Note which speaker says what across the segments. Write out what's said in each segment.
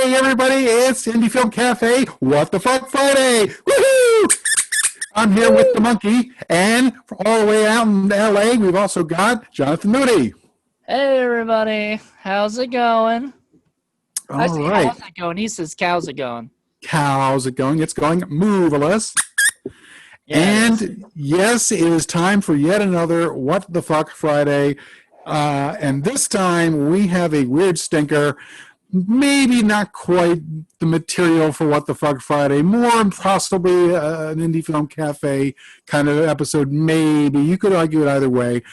Speaker 1: Hey everybody, it's Indie Film Cafe. What the fuck Friday? Woohoo! I'm here with the monkey, and all the way out in LA, we've also got Jonathan Moody.
Speaker 2: Hey everybody, how's it going? I
Speaker 1: All
Speaker 2: say
Speaker 1: right,
Speaker 2: how's it going. He says how's it going.
Speaker 1: how's it going? It's going moveless.
Speaker 2: Yeah, it is.
Speaker 1: And yes, it is time for yet another What the Fuck Friday. And this time we have a weird stinker. Maybe not quite the material for What the Fuck Friday. More possibly an Indie Film Cafe kind of episode. Maybe. You could argue it either way.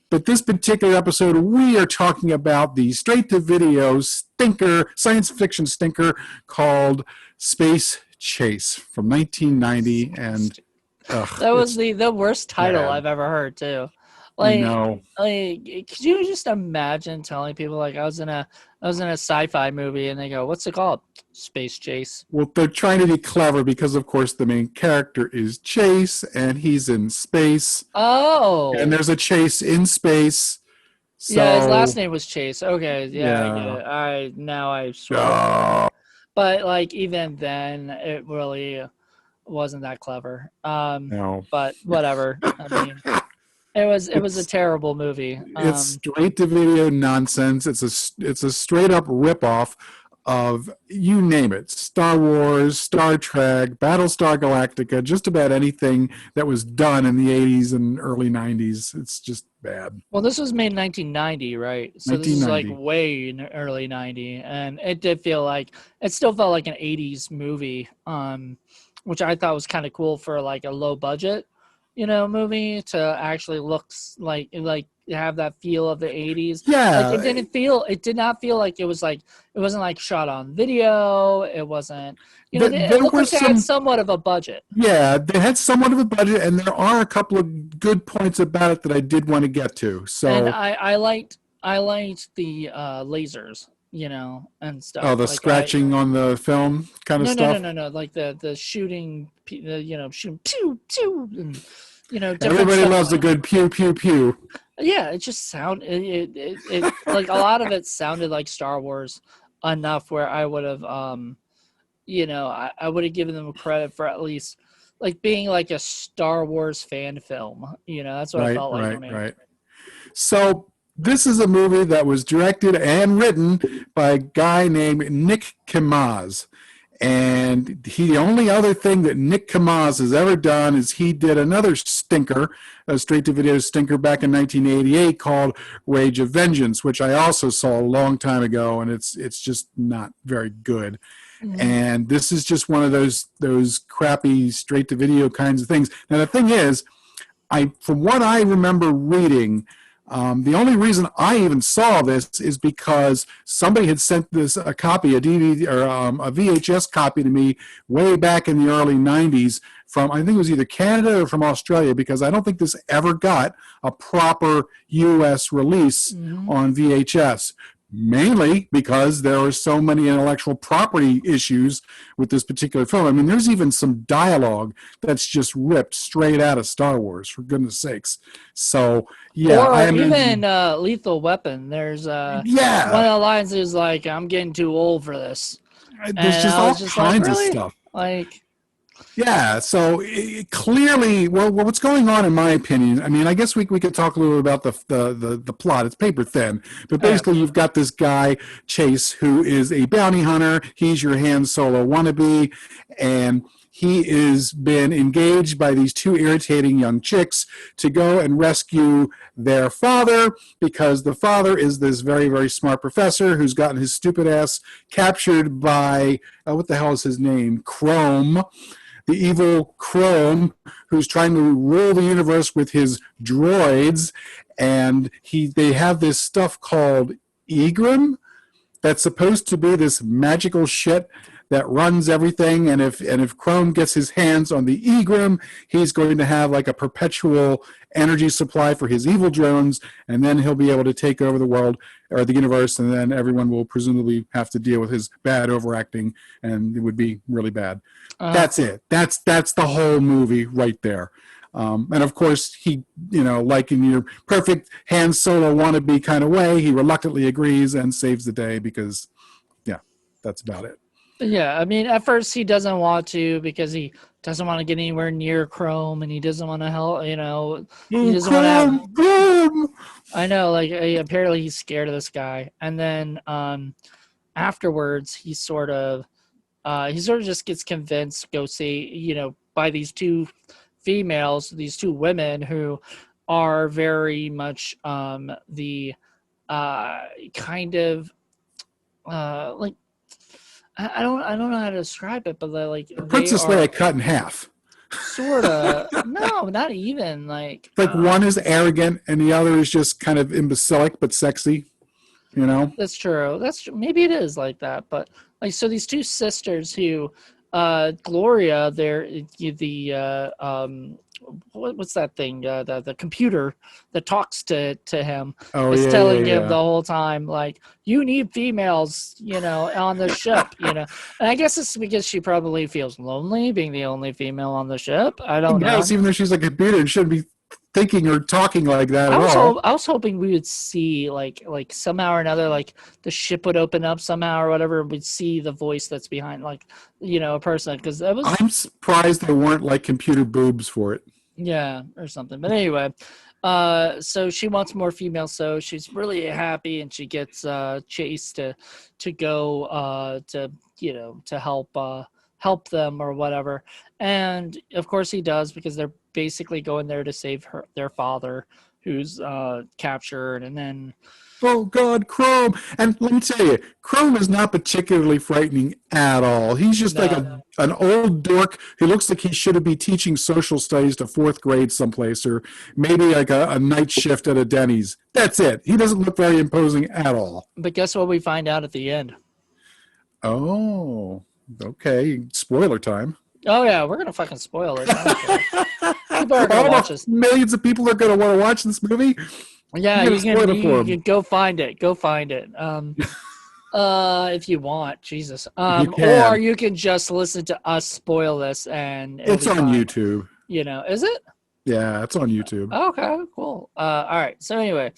Speaker 1: But this particular episode, we are talking about the straight-to-video stinker, science fiction stinker called Space Chase from 1990. And
Speaker 2: That was the worst title
Speaker 1: bad.
Speaker 2: I've ever heard too.
Speaker 1: I
Speaker 2: Like,
Speaker 1: know.
Speaker 2: could you just imagine telling people like I was in a sci-fi movie and they go, "What's it called?" Space Chase.
Speaker 1: Well, they're trying to be clever because, of course, the main character is Chase, and he's in space,
Speaker 2: Oh,
Speaker 1: and there's a Chase in space.
Speaker 2: yeah, his last
Speaker 1: So,
Speaker 2: name was Chase. Okay, yeah, I get
Speaker 1: yeah.
Speaker 2: it. I sort of get it. But like even then, it really wasn't that clever.
Speaker 1: No.
Speaker 2: But whatever. I mean, it was a terrible movie.
Speaker 1: It's straight to video nonsense. It's a straight up ripoff of you name it: Star Wars, Star Trek, Battlestar Galactica, just about anything that was done in the 80s and early 90s. It's just bad.
Speaker 2: Well, this was made in 1990, right? So this is like
Speaker 1: 1990.
Speaker 2: way in early 90, and it did feel like it still felt like an 80s movie, which I thought was kind of cool for like a low budget, movie to actually looks like have that feel of the 80s. Like
Speaker 1: Yeah,
Speaker 2: it did not feel like it wasn't like shot on video. It wasn't, it
Speaker 1: there
Speaker 2: looked
Speaker 1: were
Speaker 2: like they had
Speaker 1: some.
Speaker 2: somewhat of a budget.
Speaker 1: Yeah, they had somewhat of a budget, and there are a couple of good points about it that I did want to get to.
Speaker 2: And
Speaker 1: So,
Speaker 2: I liked the lasers, and
Speaker 1: oh,
Speaker 2: stuff.
Speaker 1: the
Speaker 2: Like I
Speaker 1: scratching on the film kind of
Speaker 2: no no no
Speaker 1: stuff.
Speaker 2: no no like the shooting, shooting pew pew and different
Speaker 1: Everybody
Speaker 2: stuff.
Speaker 1: loves a good pew pew pew.
Speaker 2: Yeah, it just it like a lot of it sounded like Star Wars enough where I would have I would have given them credit for at least like being like a Star Wars fan film. That's what it
Speaker 1: Right,
Speaker 2: felt like to
Speaker 1: right,
Speaker 2: me.
Speaker 1: right. So this is a movie that was directed and written by a guy named Nick Kimaz. And the only other thing that Nick Kimaz has ever done is he did another stinker, a straight-to-video stinker back in 1988 called Rage of Vengeance, which I also saw a long time ago, and it's just not very good.
Speaker 2: Mhm.
Speaker 1: And this is just one of those crappy straight-to-video kinds of things. Now the thing is, from what I remember reading, the only reason I even saw this is because somebody had sent a copy, a DVD or a VHS copy to me way back in the early 90s from, I think it was either Canada or from Australia, because I don't think this ever got a proper US release
Speaker 2: Mhm.
Speaker 1: on VHS. Mainly because there are so many intellectual property issues with this particular film. I mean, there's even some dialogue that's just ripped straight out of Star Wars, for goodness sakes. So, yeah, I
Speaker 2: Or
Speaker 1: imagine.
Speaker 2: even Lethal Weapon. There's one
Speaker 1: Yeah,
Speaker 2: of the lines is like, "I'm getting too old for this,"
Speaker 1: there's
Speaker 2: and
Speaker 1: just
Speaker 2: I was
Speaker 1: all
Speaker 2: just like,
Speaker 1: kinds of
Speaker 2: "Really?"
Speaker 1: stuff.
Speaker 2: Like,
Speaker 1: Yeah, so clearly, well, what's going on, in my opinion? I mean, I guess we could talk a little bit about the plot. It's paper thin, but
Speaker 2: oh, yeah.
Speaker 1: basically, you've got this guy Chase who is a bounty hunter. He's your Han Solo wannabe, and he is been engaged by these two irritating young chicks to go and rescue their father, because the father is this very, very smart professor who's gotten his stupid ass captured by what the hell is his name? Chrome, the evil Chrome, who's trying to rule the universe with his droids. And they have this stuff called Egram that's supposed to be this magical shit that runs everything. And if Chrome gets his hands on the Egram, he's going to have like a perpetual energy supply for his evil drones, and then he'll be able to take over the world or the universe, and then everyone will presumably have to deal with his bad overacting, and it would be really bad.
Speaker 2: Uh,
Speaker 1: That's it. That's the whole movie right there. And of course, he, like in your perfect Han Solo wannabe kind of way, he reluctantly agrees and saves the day because, yeah, that's about it.
Speaker 2: Yeah, I mean, at first he doesn't want to because he doesn't want to get anywhere near Chrome, and he doesn't want to help. He
Speaker 1: Oh,
Speaker 2: doesn't want to have.
Speaker 1: Chrome, Chrome.
Speaker 2: I know, like apparently he's scared of this guy, and then afterwards he sort of just gets convinced to go see, by these two females, these two women who are very much the kind of like I don't know how to describe it, but
Speaker 1: The
Speaker 2: they
Speaker 1: Princess
Speaker 2: are
Speaker 1: Leia cut in half.
Speaker 2: sort of no, not even like
Speaker 1: Like one is arrogant and the other is just kind of imbecilic but sexy. You know.
Speaker 2: That's true. That's true. Maybe it is like that, but like so these two sisters who Gloria, they're the what's that thing? The computer that talks to him
Speaker 1: Oh
Speaker 2: is
Speaker 1: yeah, yeah,
Speaker 2: telling him the
Speaker 1: yeah.
Speaker 2: whole time like you need females, on the ship, And I guess it's because she probably feels lonely being the only female on the ship. I don't
Speaker 1: Yes,
Speaker 2: know.
Speaker 1: even though she's a computer and shouldn't be thinking or talking like that at all.
Speaker 2: I was hoping we would see like somehow or another like the ship would open up somehow or whatever. We'd see the voice that's behind like a person because that was
Speaker 1: I'm surprised there weren't like computer boobs for it.
Speaker 2: yeah or something. But anyway, so she wants more female, so she's really happy and she gets Chase to go to help them or whatever. And of course he does because they're basically going there to save their father who's captured. And then
Speaker 1: Oh God, Chrome! And let me tell you, Chrome is not particularly frightening at all. He's just like
Speaker 2: no,
Speaker 1: an old dork who looks like he should be teaching social studies to fourth grade someplace, or maybe like a night shift at a Denny's. That's it. He doesn't look very imposing at all.
Speaker 2: but guess what we find out at the end?
Speaker 1: Oh, okay. Spoiler time.
Speaker 2: Oh yeah, we're gonna fucking spoil it. I don't care. People are gonna
Speaker 1: All
Speaker 2: watch
Speaker 1: the
Speaker 2: this.
Speaker 1: millions of people are going to want to watch this movie.
Speaker 2: Yeah,
Speaker 1: You're
Speaker 2: you
Speaker 1: gonna spoil it for
Speaker 2: you
Speaker 1: 'em.
Speaker 2: can go find it. Go find it. If you want, Jesus.
Speaker 1: If you
Speaker 2: Or
Speaker 1: can.
Speaker 2: you can just listen to us spoil this and it'll
Speaker 1: It's
Speaker 2: be
Speaker 1: on
Speaker 2: fine.
Speaker 1: YouTube.
Speaker 2: Is it?
Speaker 1: Yeah, it's on YouTube.
Speaker 2: Okay, cool. All right. So anyway,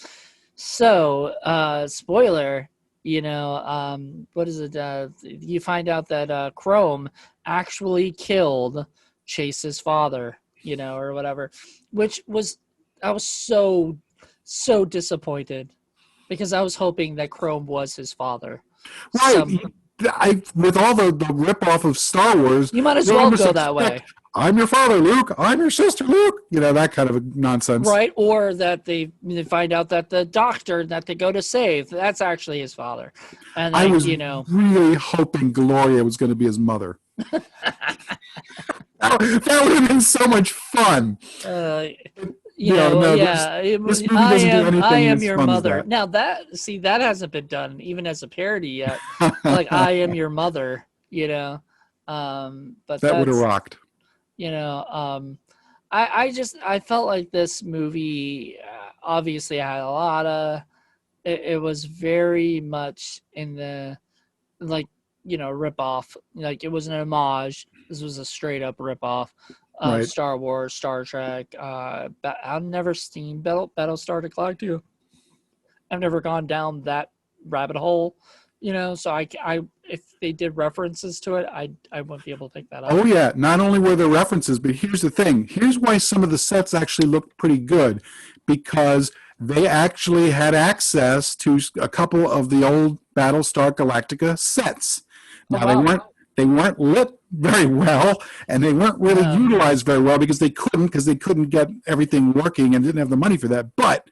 Speaker 2: spoiler, what is it? You find out that Chrome actually killed Chase's father, or whatever, which was, I was so disappointed because I was hoping that Chrome was his father.
Speaker 1: Right.
Speaker 2: Some
Speaker 1: With all the rip-off of Star Wars,
Speaker 2: You might as
Speaker 1: you
Speaker 2: well
Speaker 1: almost
Speaker 2: go that way.
Speaker 1: expect, I'm your father, Luke. I'm your sister, Luke. That kind of nonsense.
Speaker 2: Right, or that they find out that the doctor that they go to save, that's actually his father. And
Speaker 1: I
Speaker 2: like,
Speaker 1: was really hoping Gloria was going to be his mother. That would have been so much fun.
Speaker 2: uh,
Speaker 1: No, this movie doesn't do
Speaker 2: I
Speaker 1: anything
Speaker 2: am
Speaker 1: as
Speaker 2: your
Speaker 1: fun as
Speaker 2: mother.
Speaker 1: that.
Speaker 2: Now that hasn't been done even as a parody yet. Like I am your mother, but
Speaker 1: That would have
Speaker 2: that's,
Speaker 1: rocked.
Speaker 2: I felt like this movie obviously had a lot of it was very much in the like rip off, like it was an homage. This was a straight up rip off of
Speaker 1: Right.
Speaker 2: Star Wars, Star Trek. I've never seen Battlestar Galactica. I've never gone down that rabbit hole, so I if they did references to it, I wouldn't be able to pick that up.
Speaker 1: Oh, yeah. Not only were there references, but here's the thing. Here's why some of the sets actually looked pretty good, because they actually had access to a couple of the old Battlestar Galactica sets.
Speaker 2: Oh,
Speaker 1: Now,
Speaker 2: wow.
Speaker 1: they weren't lit very well, and they weren't really
Speaker 2: No.
Speaker 1: utilized very well because they couldn't get everything working and didn't have the money for that. But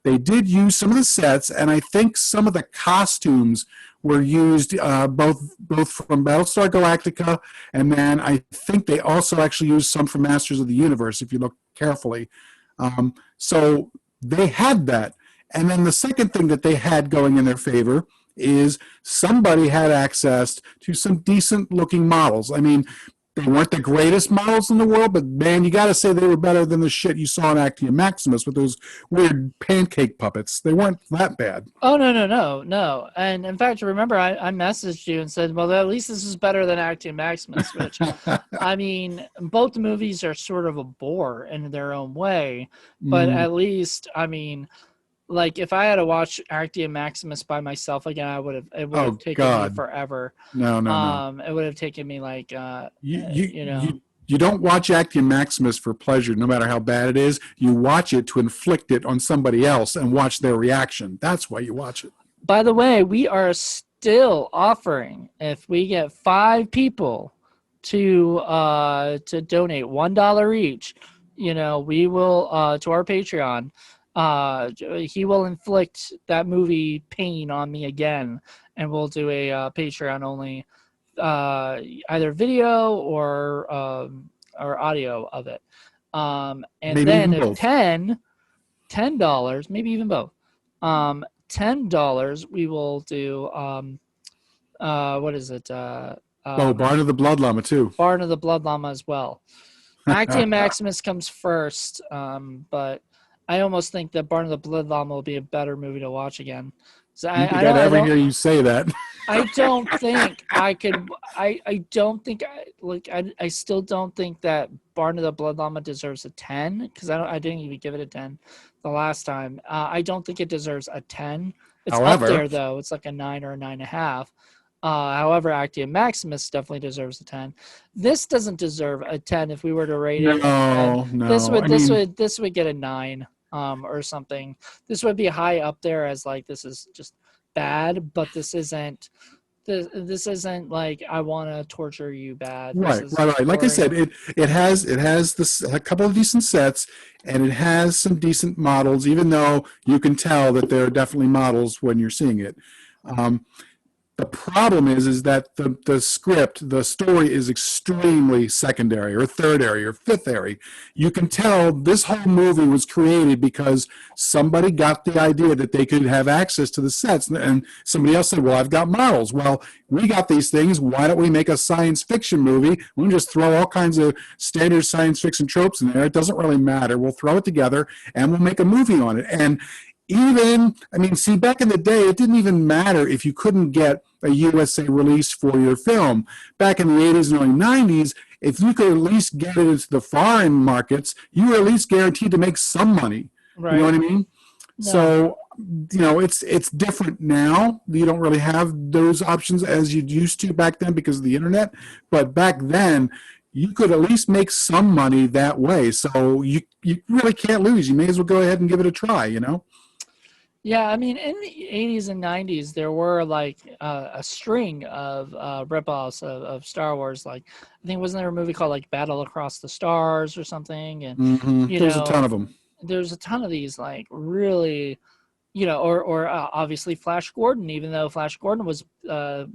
Speaker 1: they did use some of the sets, and I think some of the costumes were used both from Battlestar Galactica, and then I think they also actually used some from Masters of the Universe, if you look carefully. So they had that. And then the second thing that they had going in their favor is somebody had access to some decent looking models. I mean, they weren't the greatest models in the world, but man, you got to say they were better than the shit you saw in Actium Maximus with those weird pancake puppets. They weren't that bad.
Speaker 2: Oh no. And in fact, remember I messaged you and said, well, at least this is better than Actium Maximus, which I mean, both movies are sort of a bore in their own way, but at least, I mean, like if I had to watch Actium Maximus by myself again, it would
Speaker 1: Oh
Speaker 2: have taken me
Speaker 1: God,
Speaker 2: forever.
Speaker 1: no, no, no.
Speaker 2: It would have taken me like
Speaker 1: You you
Speaker 2: you know.
Speaker 1: you don't watch Actium Maximus for pleasure, no matter how bad it is. You watch it to inflict it on somebody else and watch their reaction. That's why you watch it.
Speaker 2: By the way, we are still offering, if we get 5 people to donate $1 each, we will to our Patreon. He will inflict that movie pain on me again, and we'll do a Patreon only, either video or audio of it. And
Speaker 1: Maybe
Speaker 2: then
Speaker 1: even
Speaker 2: if
Speaker 1: both.
Speaker 2: $10, maybe even both. $10, we will do what is it?
Speaker 1: Barn of the Blood Llama too.
Speaker 2: Barn of the Blood Llama as well. Actium Maximus comes first, but I almost think that Barn of the Blood Llama will be a better movie to watch again. So
Speaker 1: I think I'd ever hear you say that.
Speaker 2: I don't think I could. I don't think I still don't think that Barn of the Blood Llama deserves a 10, because I didn't even give it a 10 the last time. I don't think it deserves a 10. It's
Speaker 1: However,
Speaker 2: up there though. It's like a 9 or a 9.5. However, Actium Maximus definitely deserves a 10. This doesn't deserve a 10 if we were to rate it.
Speaker 1: No.
Speaker 2: This would get a 9 or something. This would be high up there as like this is just bad, but this isn't like I want to torture you bad.
Speaker 1: Right. Like I said, it has a couple of decent sets, and it has some decent models, even though you can tell that there are definitely models when you're seeing it. The problem is that the script, the story is extremely secondary or third-ary or fifth-ary. You can tell this whole movie was created because somebody got the idea that they could have access to the sets, and somebody else said, well, I've got models. Well, we got these things. Why don't we make a science fiction movie? We'll just throw all kinds of standard science fiction tropes in there. It doesn't really matter. We'll throw it together, and we'll make a movie on it. And back in the day, it didn't even matter if you couldn't get a USA release for your film. Back in the 80s and early 90s, if you could at least get it into the foreign markets, you were at least guaranteed to make some money. Right. You know what I mean? No. So, it's different now. You don't really have those options as you used to back then because of the internet. But back then, you could at least make some money that way. So you really can't lose. You may as well go ahead and give it a try,
Speaker 2: Yeah, I mean, in the 80s and 90s, there were like a string of ripoffs of Star Wars. Like, I think wasn't there a movie called like Battle Across the Stars or something? And
Speaker 1: there's a ton of them.
Speaker 2: There's a ton of these, like really, or obviously Flash Gordon. Even though Flash Gordon was a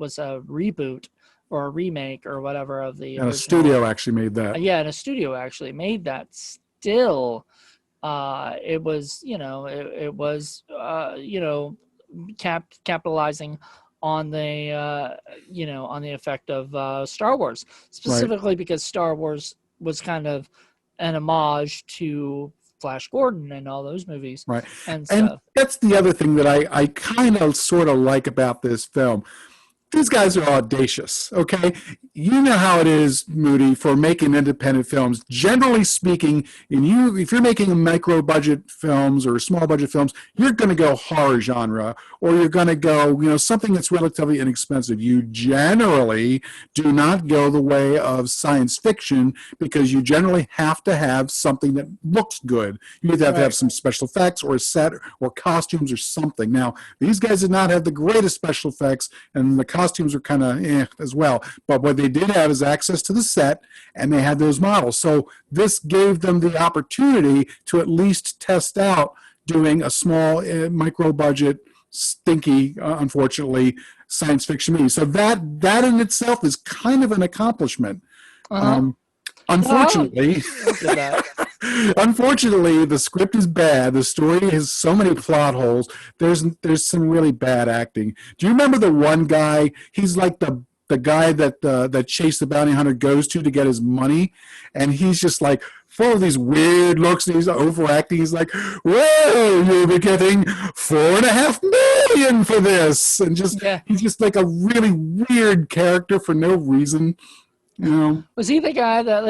Speaker 2: reboot or a remake or whatever of the.
Speaker 1: And a studio actually made that.
Speaker 2: Yeah, and a studio actually made that. Still. It was, capitalizing on the, on the effect of Star Wars, specifically right. Because Star Wars was kind of an homage to Flash Gordon and all those movies.
Speaker 1: Right.
Speaker 2: And
Speaker 1: that's the other thing that I kind of sort of like about this film. These guys are audacious, okay? You know how it is, Moody, for making independent films. Generally speaking, if you're making micro-budget films or small-budget films, you're going to go horror genre, or you're going to go, something that's relatively inexpensive. You generally do not go the way of science fiction because you generally have to have something that looks good. You either have to have some special effects or a set or costumes or something. Now, these guys did not have the greatest special effects, and the costumes were kind of as well. But what they did have is access to the set, and they had those models. So this gave them the opportunity to at least test out doing a small micro-budget, stinky, unfortunately, science fiction movie. So that in itself is kind of an accomplishment. Unfortunately, unfortunately, the script is bad. The story has so many plot holes. There's some really bad acting. Do you remember the one guy? He's like the guy that Chase the Bounty Hunter goes to get his money, and he's just like full of these weird looks, and he's overacting. He's like, well, you'll be getting $4.5 million for this, and he's just like a really weird character for no reason.
Speaker 2: Was he the guy that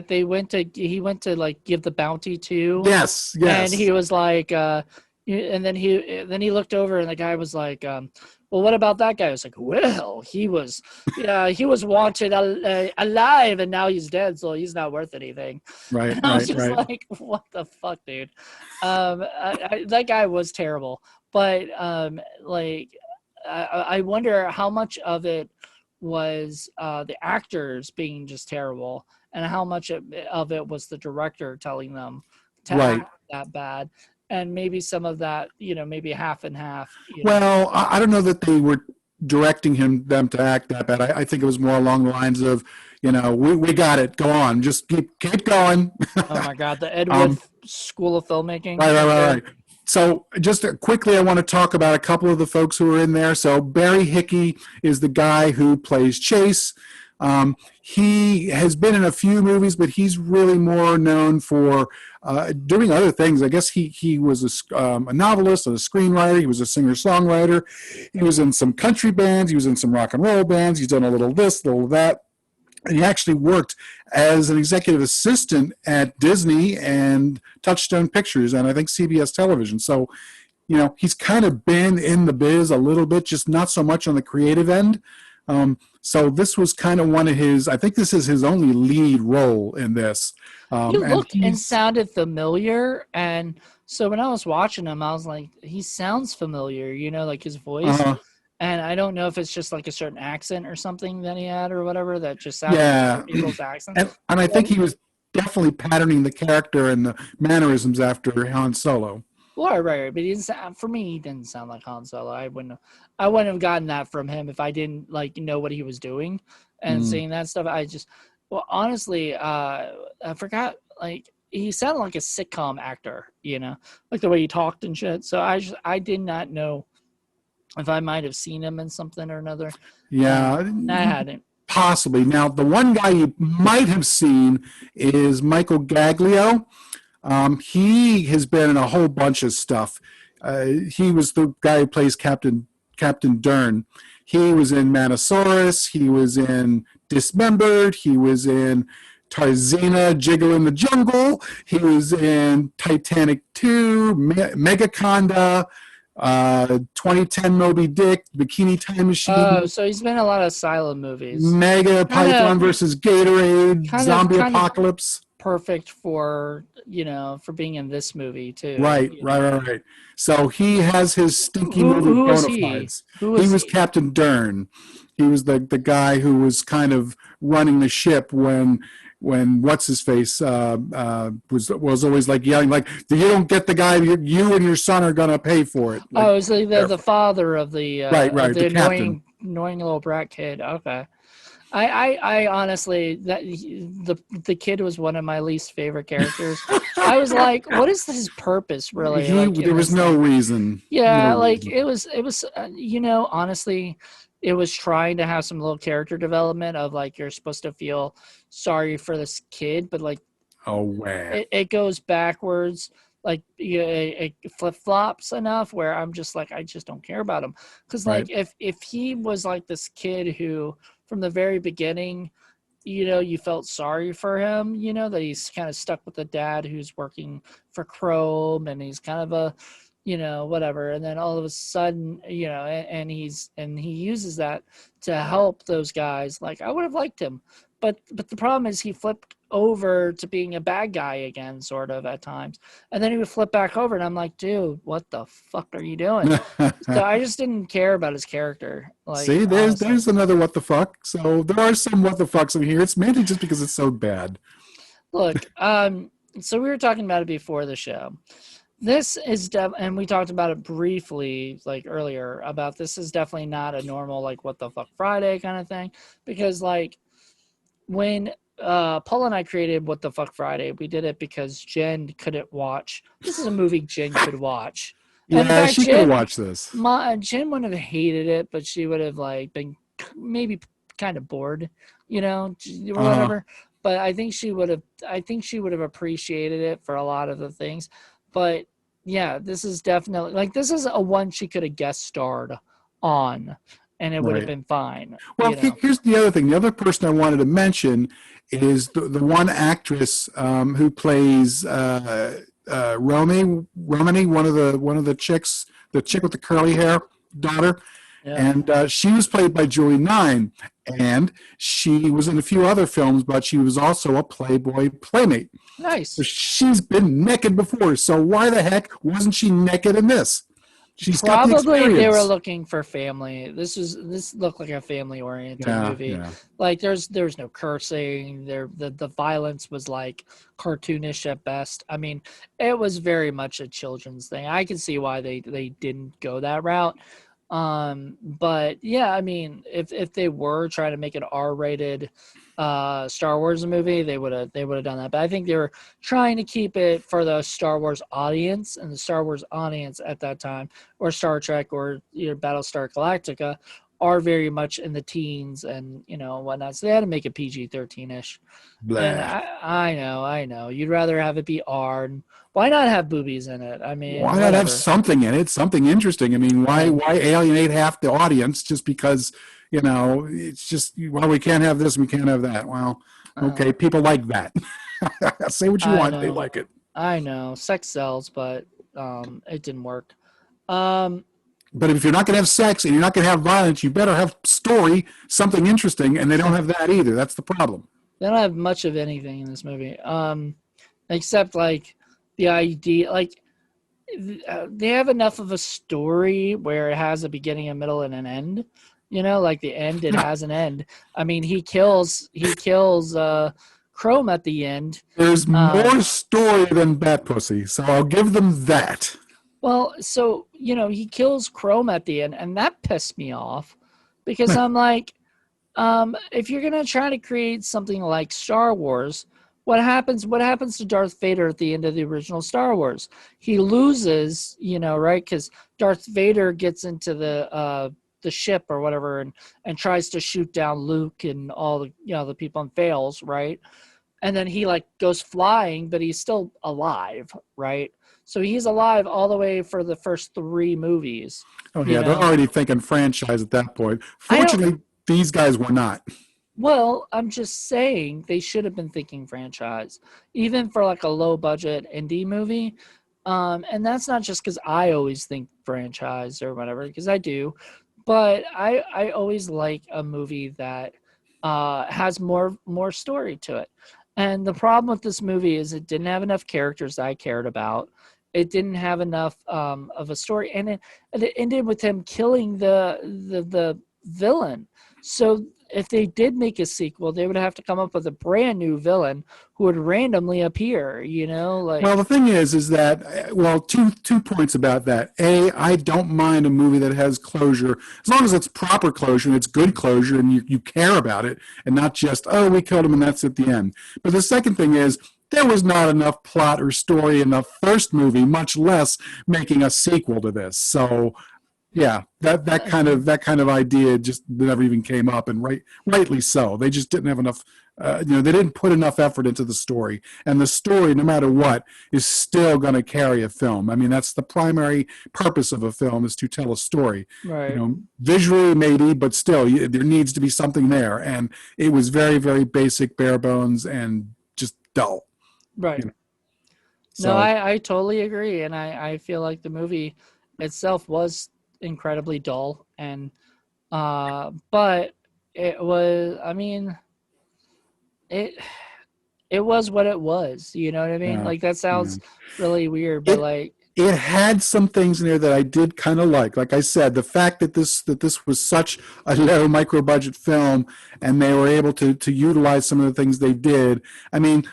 Speaker 2: he went to like give the bounty to?
Speaker 1: Yes.
Speaker 2: And he was like And then he looked over, and the guy was like, "Well, what about that guy?" I was like, "Well, he was wanted alive, and now he's dead, so he's not worth anything."
Speaker 1: Right,
Speaker 2: And I was
Speaker 1: right,
Speaker 2: just
Speaker 1: right.
Speaker 2: like, "What the fuck, dude?" That guy was terrible, but I wonder how much of it was the actors being just terrible, and how much of it was the director telling them to
Speaker 1: Right.
Speaker 2: act that bad, and maybe some of that, maybe half and half,
Speaker 1: Well, I don't know that they were directing them to act that bad. I think it was more along the lines of, we got it. Go on, just keep going.
Speaker 2: Oh my God, the Ed Wood
Speaker 1: um,
Speaker 2: School of Filmmaking
Speaker 1: right, right,
Speaker 2: right
Speaker 1: right,
Speaker 2: there.
Speaker 1: right. So just quickly, I want to talk about a couple of the folks who are in there. So Barry Hickey is the guy who plays Chase. He has been in a few movies, but he's really more known for doing other things. I guess he was a novelist and a screenwriter. He was a singer-songwriter. He was in some country bands. He was in some rock and roll bands. He's done a little this, a little that. And he actually worked as an executive assistant at Disney and Touchstone Pictures and I think CBS Television. So, he's kind of been in the biz a little bit, just not so much on the creative end. So this was kind of I think this is his only lead role in this.
Speaker 2: He
Speaker 1: And
Speaker 2: looked and sounded familiar, and so when I was watching him, I was like, he sounds familiar, like his voice.
Speaker 1: uh,
Speaker 2: And I don't know if it's just like a certain accent or something that he had or whatever that just sounded like other
Speaker 1: yeah.
Speaker 2: people's accents.
Speaker 1: And I think he was definitely patterning the character and the mannerisms after Han Solo.
Speaker 2: Well, right. But he didn't for me, he didn't sound like Han Solo. I wouldn't have gotten that from him if I didn't know what he was doing and
Speaker 1: Mm.
Speaker 2: seeing that stuff. Well, honestly, I forgot. He sounded like a sitcom actor, like the way he talked and shit. So I did not know if I might have seen him in something or another.
Speaker 1: Yeah.
Speaker 2: I hadn't.
Speaker 1: Possibly. Now, the one guy you might have seen is Michael Gaglio. He has been in a whole bunch of stuff. He was the guy who plays Captain Dern. He was in Manosaurus. He was in Dismembered. He was in Tarzana, Jiggle in the Jungle. He was in Titanic 2, Megaconda, 2010 Moby Dick, Bikini Time
Speaker 2: Oh,
Speaker 1: Machine,
Speaker 2: so he's been in a lot of Asylum movies.
Speaker 1: Mega
Speaker 2: Kind
Speaker 1: Python
Speaker 2: of,
Speaker 1: versus Gatorade, Zombie
Speaker 2: kind of
Speaker 1: Apocalypse.
Speaker 2: perfect for for being in this movie too.
Speaker 1: Right, right, right, right. So he has his stinky movie
Speaker 2: Who was
Speaker 1: bona
Speaker 2: he?
Speaker 1: fides.
Speaker 2: Who
Speaker 1: He
Speaker 2: was
Speaker 1: was
Speaker 2: he?
Speaker 1: Captain Dern. He was the guy who was kind of running the ship when what's his face was always like yelling like, you don't get the guy, you and your son are gonna pay for it. Like,
Speaker 2: Oh, is the father of the
Speaker 1: right, the captain.
Speaker 2: annoying little brat kid. Okay. I honestly the kid was one of my least favorite characters. I was like, what is his purpose really? In
Speaker 1: There was
Speaker 2: this
Speaker 1: no
Speaker 2: thing?
Speaker 1: reason. No
Speaker 2: Yeah,
Speaker 1: reason.
Speaker 2: it was honestly, it was trying to have some little character development of you're supposed to feel sorry for this kid, but
Speaker 1: Oh, wow.
Speaker 2: it goes backwards. It flip flops enough where I'm just like, I just don't care about him. Because
Speaker 1: Right.
Speaker 2: if he was like this kid who from the very beginning, you felt sorry for him, that he's kind of stuck with the dad who's working for Chrome and he's kind of a, whatever. And then all of a sudden, and he uses that to help those guys. I would have liked him. But the problem is he flipped over to being a bad guy again, sort of at times. And then he would flip back over and I'm like, dude, what the fuck are you doing? So I just didn't care about his character.
Speaker 1: See,
Speaker 2: Honestly.
Speaker 1: there's another what the fuck. So there are some what the fucks in here. It's mainly just because it's so bad.
Speaker 2: Look, so we were talking about it before the show. This is and we talked about it briefly earlier about this is definitely not a normal what the fuck Friday kind of thing, because when Paul and I created What the Fuck Friday, we did it because Jen couldn't watch. This is a movie Jen could watch. And in
Speaker 1: Yeah,
Speaker 2: fact,
Speaker 1: she could have watched this.
Speaker 2: Jen wouldn't have hated it, but she would have been maybe kind of bored, or whatever. But I think she would have appreciated it for a lot of the things. But yeah, this is definitely this is a one she could have guest starred on, and it would have been fine.
Speaker 1: Well, here's the other thing. The other person I wanted to mention is the one actress who plays Romany, one of the chicks, the chick with the curly hair, daughter,
Speaker 2: Yeah.
Speaker 1: and she was played by Julie Nine, and she was in a few other films, but she was also a Playboy playmate. So
Speaker 2: Nice.
Speaker 1: she's been naked before, so why the heck wasn't she naked in this? She's got the
Speaker 2: Probably they were
Speaker 1: experience.
Speaker 2: looking for family. This looked like a family oriented
Speaker 1: Yeah,
Speaker 2: movie.
Speaker 1: yeah.
Speaker 2: Like there's no cursing. The violence was like cartoonish at best. I mean, it was very much a children's thing. I can see why they didn't go that route. But yeah, I mean, if they were trying to make an R-rated Star Wars movie, they would have done that. But I think they were trying to keep it for the Star Wars audience, and the Star Wars audience at that time, or Star Trek, or Battlestar Galactica, are very much in the teens and whatnot. So they had to make it PG-13ish. And
Speaker 1: Blah.
Speaker 2: I know. You'd rather have it be R. And why not have boobies in it? I mean,
Speaker 1: Why not have
Speaker 2: whatever.
Speaker 1: something in it, something interesting? I mean,
Speaker 2: Yeah.
Speaker 1: why alienate half the audience just because it's just, well, we can't have this, we can't have that. Well, okay, people like that. Say what you
Speaker 2: I
Speaker 1: want, they
Speaker 2: know.
Speaker 1: like it.
Speaker 2: I know. Sex sells, but it didn't work. Um,
Speaker 1: But if you're not going to have sex and you're not going to have violence, you better have story, something interesting, and they don't have that either. That's the problem.
Speaker 2: They don't have much of anything in this movie, except like the idea. Like they have enough of a story where it has a beginning, a middle, and an end. Like the end, it has an end. I mean, he kills Chrome at the end.
Speaker 1: There's more story than Bat Pussy, so I'll give them that.
Speaker 2: Well, so he kills Chrome at the end, and that pissed me off because I'm like, if you're gonna try to create something like Star Wars, what happens to Darth Vader at the end of the original Star Wars? He loses, right? Because Darth Vader gets into the ship or whatever and tries to shoot down Luke and all the people and fails, right? And then he like goes flying, but he's still alive, right? So he's alive all the way for the first 3 movies.
Speaker 1: Oh yeah, they're already thinking franchise at that point.
Speaker 2: I don't-
Speaker 1: Fortunately, these guys were not.
Speaker 2: Well, I'm just saying they should have been thinking franchise, even for like a low budget indie movie. And that's not just because I always think franchise or whatever, because I do, but I always like a movie that has more story to it. And the problem with this movie is it didn't have enough characters that I cared about. It didn't have enough of a story, and it ended with him killing the villain. So if they did make a sequel, they would have to come up with a brand new villain who would randomly appear.
Speaker 1: Well, the thing is that, well, two points about that. A, I don't mind a movie that has closure, as long as it's proper closure and it's good closure and you care about it and not just, oh, we killed him and that's at the end. But the second thing is, there was not enough plot or story in the first movie, much less making a sequel to this. So, yeah, that kind of idea just never even came up, and rightly so. They just didn't have enough. They didn't put enough effort into the story, and the story, no matter what, is still going to carry a film. I mean, that's the primary purpose of a film, is to tell a story.
Speaker 2: right.
Speaker 1: Visually maybe, but still, there needs to be something there, and it was very, very basic, bare bones, and just dull.
Speaker 2: Right.
Speaker 1: So,
Speaker 2: No, I totally agree. And I feel like the movie itself was incredibly dull. And, but it was, I mean, it was what it was. You know what I mean?
Speaker 1: Yeah,
Speaker 2: Like that sounds really weird, but like,
Speaker 1: it had some things in there that I did kind of like. Like I said, the fact that this was such a low micro budget film, and they were able to utilize some of the things they did. I mean,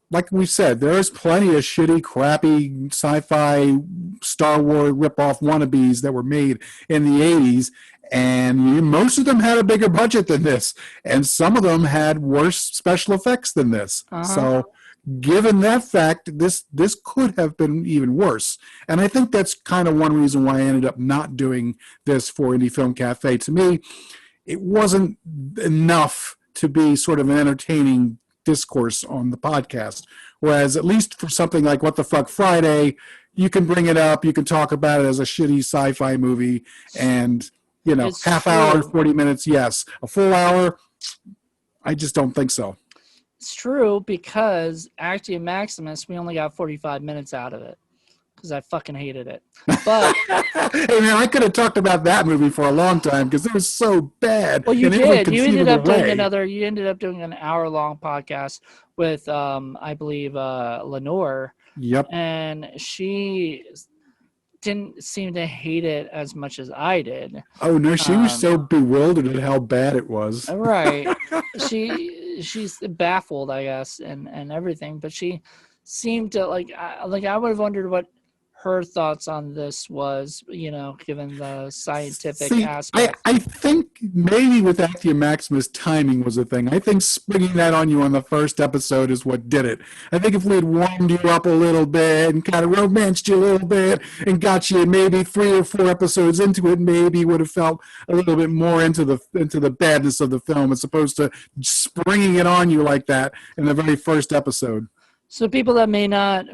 Speaker 1: like we said, there's plenty of shitty, crappy sci-fi Star Wars ripoff wannabes that were made in the 80s, and most of them had a bigger budget than this, and some of them had worse special effects than this. So given that fact, this could have been even worse. And I think that's kind of one reason why I ended up not doing this for Indie Film Cafe. To me, it wasn't enough to be sort of an entertaining discourse on the podcast. Whereas at least for something like What the Fuck Friday, you can bring it up, you can talk about it as a shitty sci-fi movie, and
Speaker 2: It's
Speaker 1: half
Speaker 2: true.
Speaker 1: hour, 40 minutes, yes. A full hour, I just don't think so.
Speaker 2: It's true, because Actium Maximus, we only got 45 minutes out of it because I fucking hated it. But
Speaker 1: Hey man, I could have talked about that movie for a long time because it was so bad
Speaker 2: well, you
Speaker 1: in every
Speaker 2: did. You ended
Speaker 1: conceivable
Speaker 2: up
Speaker 1: way.
Speaker 2: You ended up doing an hour-long podcast with, I believe, Lenore,
Speaker 1: Yep.
Speaker 2: and she didn't seem to hate it as much as I did.
Speaker 1: Oh no, she was
Speaker 2: Um,
Speaker 1: so bewildered at how bad it was.
Speaker 2: right. She's baffled, I guess, and everything, but she seemed to like I would have wondered what her thoughts on this was, given the scientific
Speaker 1: See, I,
Speaker 2: aspect.
Speaker 1: I think maybe with Actia Maximus, timing was a thing. I think springing that on you on the first episode is what did it. I think if we had warmed you up a little bit and kind of romanced you a little bit and got you maybe 3 or 4 episodes into it, maybe would have felt a little bit more into the badness of the film as opposed to springing it on you like that in the very first episode.
Speaker 2: So people that may not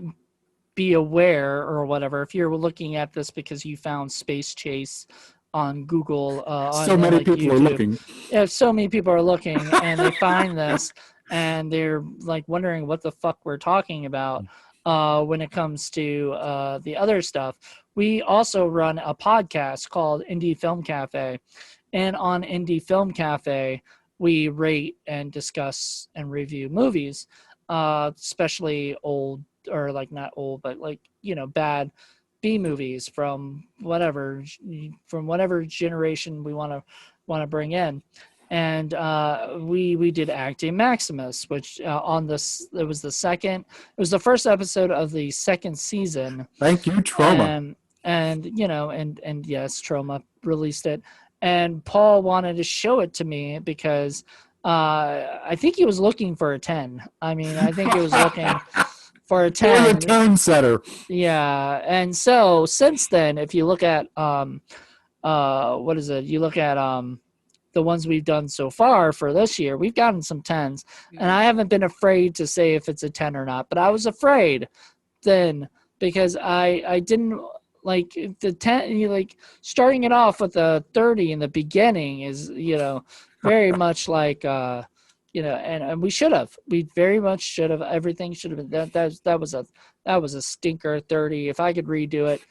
Speaker 2: be aware or whatever, if you're looking at this because you found Space Chase on Google,
Speaker 1: So
Speaker 2: on
Speaker 1: many
Speaker 2: like
Speaker 1: people are
Speaker 2: YouTube,
Speaker 1: looking.
Speaker 2: if so many people are looking and they find this and they're like wondering what the fuck we're talking about when it comes to the other stuff, we also run a podcast called Indie Film Cafe, and on Indie Film Cafe we rate and discuss and review movies, especially old, or like not old, but like, bad B movies from whatever generation we want to bring in. And we did Acting Maximus, which on this, it was the first episode of the second season.
Speaker 1: Thank you, Trauma.
Speaker 2: And yes, Trauma released it, and Paul wanted to show it to me because I think he was looking for a 10. I mean, I think he was looking for a
Speaker 1: It was a
Speaker 2: 10.
Speaker 1: tone setter.
Speaker 2: Yeah. And so since then, if you look at what is it? You look at the ones we've done so far for this year, we've gotten some 10s. And I haven't been afraid to say if it's a 10 or not, but I was afraid then because I didn't like the 10, like starting it off with a 30 in the beginning is, very much like and we very much should have, everything should have been that was a stinker 30. If I could redo it,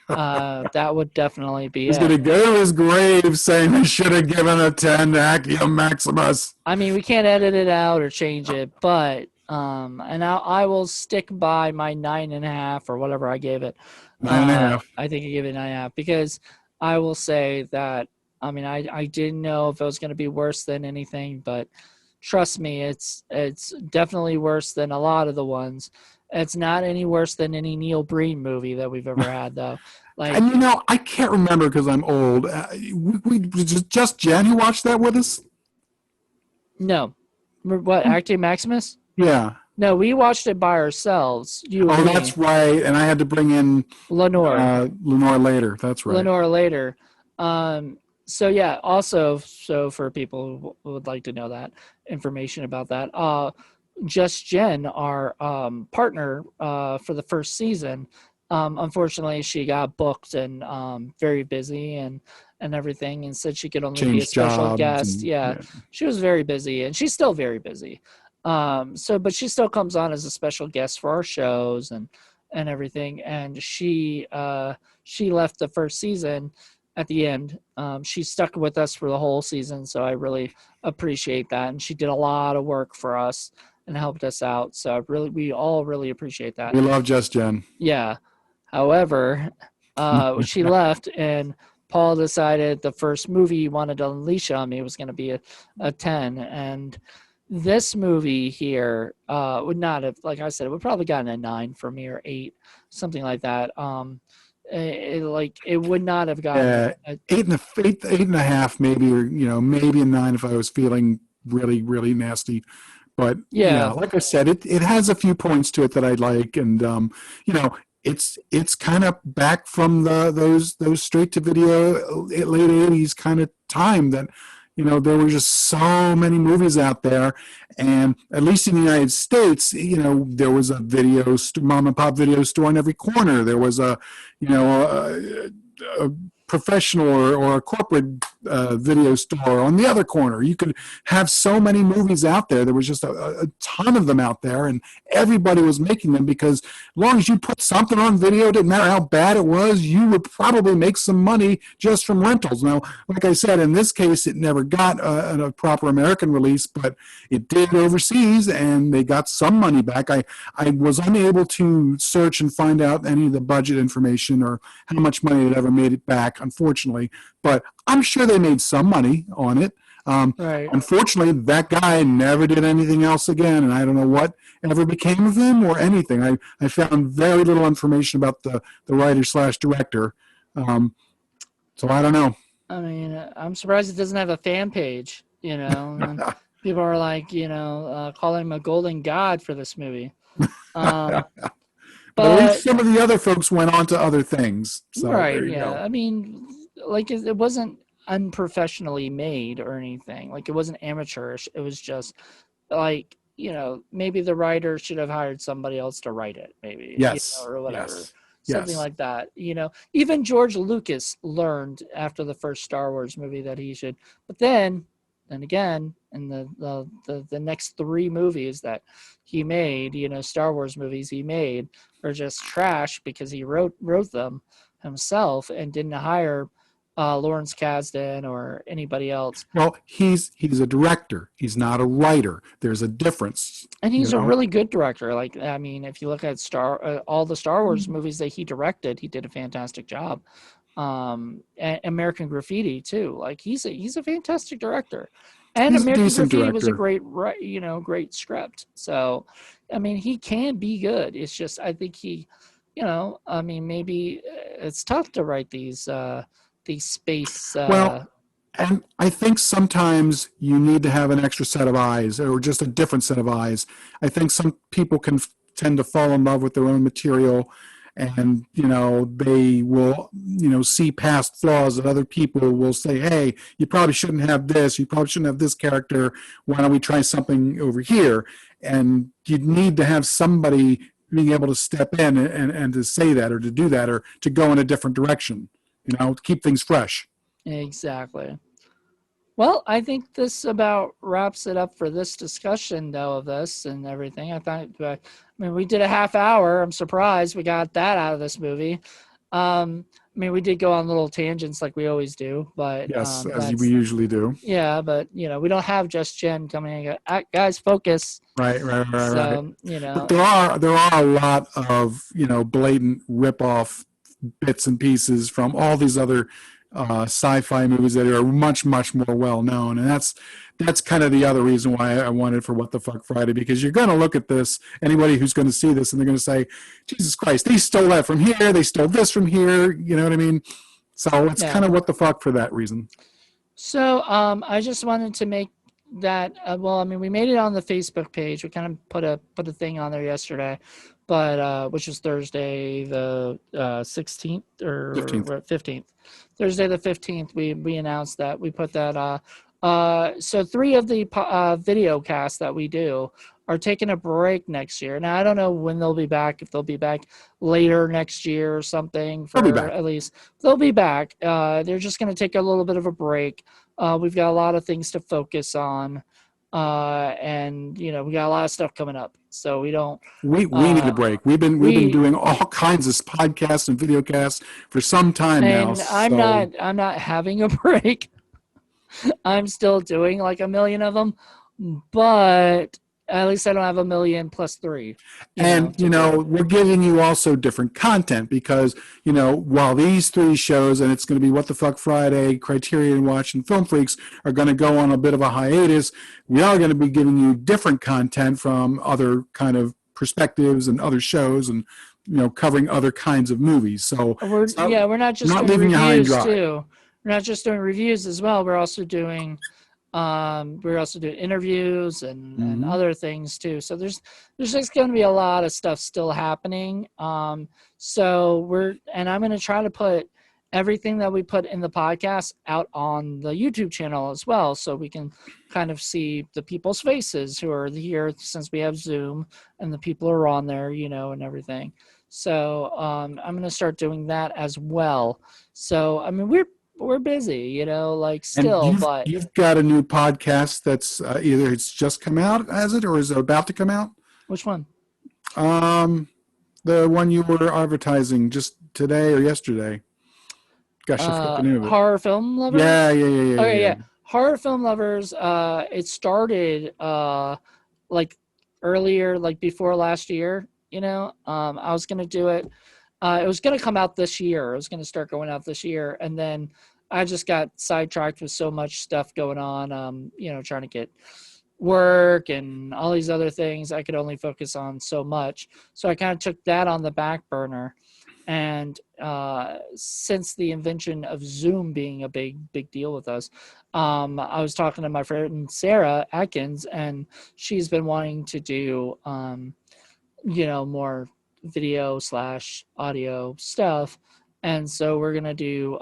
Speaker 2: that would definitely be
Speaker 1: He's going to
Speaker 2: it.
Speaker 1: go to his grave saying he should have given a 10 to Accio Maximus.
Speaker 2: I mean, we can't edit it out or change it, but and I will stick by my 9.5 or whatever I gave it.
Speaker 1: 9.5.
Speaker 2: I think I gave it 9.5 because I will say that, I mean, I didn't know if it was going to be worse than anything, but trust me, it's definitely worse than a lot of the ones. It's not any worse than any Neil Breen movie that we've ever had, though. Like,
Speaker 1: And I can't remember because I'm old. We just Jen who watched that with us?
Speaker 2: no, what, Acting Maximus?
Speaker 1: Yeah.
Speaker 2: No, we watched it by ourselves. You and me.
Speaker 1: That's right. And I had to bring in
Speaker 2: Lenore.
Speaker 1: Lenore later. That's right.
Speaker 2: Lenore later. So yeah, also, so for people who would like to know that information about that, Just Jen, our partner for the first season, unfortunately she got booked and very busy and everything, and said she could only be a
Speaker 1: Changed
Speaker 2: special
Speaker 1: jobs
Speaker 2: guest. Yeah, she was very busy, and she's still very busy. But she still comes on as a special guest for our shows and everything. And she left the first season at the end. She stuck with us for the whole season, so I really appreciate that. And she did a lot of work for us and helped us out. So we all really appreciate that.
Speaker 1: We love Just Jen.
Speaker 2: Yeah. However, she left, and Paul decided the first movie he wanted to unleash on me was going to be a 10. And this movie here would not have, like I said, it would probably gotten a 9 for me, or 8, something like that. It would not have gotten
Speaker 1: 8.5 maybe, or maybe a 9 if I was feeling really, really nasty. But
Speaker 2: yeah,
Speaker 1: like I said, it has a few points to it that I like, and it's kind of back from those straight to video late 80s kind of time that there were just so many movies out there, and at least in the United States, there was a mom and pop video store in every corner. There was a professional or a corporate video store on the other corner. You could have so many movies out there. There was just a ton of them out there, and everybody was making them because as long as you put something on video, it didn't matter how bad it was, you would probably make some money just from rentals. Now, like I said, in this case, it never got a proper American release, but it did overseas, and they got some money back. I was unable to search and find out any of the budget information or how much money it ever made it back, unfortunately, but I'm sure they made some money on it.
Speaker 2: Right.
Speaker 1: Unfortunately, that guy never did anything else again, and I don't know what ever became of him or anything. I found very little information about the writer/director, so I don't know.
Speaker 2: I mean, I'm surprised it doesn't have a fan page, and people are like, calling him a golden god for this movie.
Speaker 1: But at least some of the other folks went on to other things. So
Speaker 2: right,
Speaker 1: yeah.
Speaker 2: Go. I mean, like, it wasn't unprofessionally made or anything. Like, it wasn't amateurish. It was just like, maybe the writer should have hired somebody else to write it, maybe.
Speaker 1: Yes.
Speaker 2: Or whatever.
Speaker 1: Yes.
Speaker 2: Something like that. Even George Lucas learned after the first Star Wars movie that he should. But then again, in the next 3 movies that he made, Star Wars movies he made, are just trash because he wrote them himself and didn't hire Lawrence Kasdan or anybody else.
Speaker 1: Well, he's a director. He's not a writer. There's a difference.
Speaker 2: And he's a really good director. Like, I mean, if you look at all the Star Wars movies that he directed, he did a fantastic job. And American Graffiti too. Like, he's a fantastic director. And
Speaker 1: He's
Speaker 2: American Graffiti
Speaker 1: director.
Speaker 2: was a great script. So, I mean, he can be good. It's just, I think I mean, maybe it's tough to write these space.
Speaker 1: Well, and I think sometimes you need to have an extra set of eyes or just a different set of eyes. I think some people can tend to fall in love with their own material, and they will see past flaws that other people will say, hey, you probably shouldn't have this, you probably shouldn't have this character, why don't we try something over here? And you need to have somebody being able to step in and to say that or to do that or to go in a different direction, to keep things fresh.
Speaker 2: Exactly. Well, I think this about wraps it up for this discussion, though, of this and everything. I mean, we did a half hour. I'm surprised we got that out of this movie. I mean, we did go on little tangents like we always do, but
Speaker 1: yes, as we usually do.
Speaker 2: Yeah, but we don't have just Jen coming in and go, guys, focus.
Speaker 1: Right.
Speaker 2: So,
Speaker 1: But there are a lot of blatant rip-off bits and pieces from all these other sci-fi movies that are much more well known, and that's kind of the other reason why I wanted for What the Fuck Friday, because you're going to look at this, anybody who's going to see this, and they're going to say, Jesus Christ, they stole that from here, they stole this from here, you know what I mean? So it's kind of what the fuck for that reason.
Speaker 2: So I just wanted to make that well, I mean, we made it on the Facebook page. We kind of put a thing on there yesterday, but which is Thursday the 16th or 15th. Thursday the 15th, we announced that we put that so 3 of the video casts that we do are taking a break next year. Now, I don't know when they'll be back, if they'll be back later next year or something. At least they'll be back. They're just going to take a little bit of a break. We've got a lot of things to focus on. And we got a lot of stuff coming up, so we need a break. We've been
Speaker 1: doing all kinds of podcasts and video casts for some time now.
Speaker 2: And I'm not having a break. I'm still doing like a million of them, but at least I don't have a million plus 3.
Speaker 1: We're giving you also different content because, while these 3 shows, and it's going to be What the Fuck Friday, Criterion Watch, and Film Freaks, are going to go on a bit of a hiatus, we are going to be giving you different content from other kind of perspectives and other shows and, covering other kinds of movies. So
Speaker 2: we're not just doing
Speaker 1: leaving you high and
Speaker 2: reviews
Speaker 1: dry.
Speaker 2: too. We're not just doing reviews as well. We're also doing interviews and other things too. So there's just going to be a lot of stuff still happening. So I'm going to try to put everything that we put in the podcast out on the YouTube channel as well, so we can kind of see the people's faces who are here, since we have Zoom and the people are on there, and everything. So I'm going to start doing that as well. So I mean, we're busy, you know, like
Speaker 1: And
Speaker 2: still, but
Speaker 1: you've got a new podcast that's either it's just come out, has it, or is it about to come out?
Speaker 2: which one?
Speaker 1: Um, the one you were advertising just today or yesterday. Gosh, I forgot the name of it.
Speaker 2: Horror film
Speaker 1: Yeah,
Speaker 2: lovers.
Speaker 1: yeah, yeah, yeah,
Speaker 2: Okay,
Speaker 1: yeah.
Speaker 2: yeah, horror film lovers. It started like earlier, like before last year. You know, I was gonna do it. It was gonna come out this year. It was gonna start going out this year, and then I just got sidetracked with so much stuff going on. You know, trying to get work and all these other things. I could only focus on so much, so I kind of took that on the back burner. And since the invention of Zoom being a big deal with us, I was talking to my friend Sarah Atkins, and she's been wanting to do, you know, more video slash audio stuff. And so we're gonna do,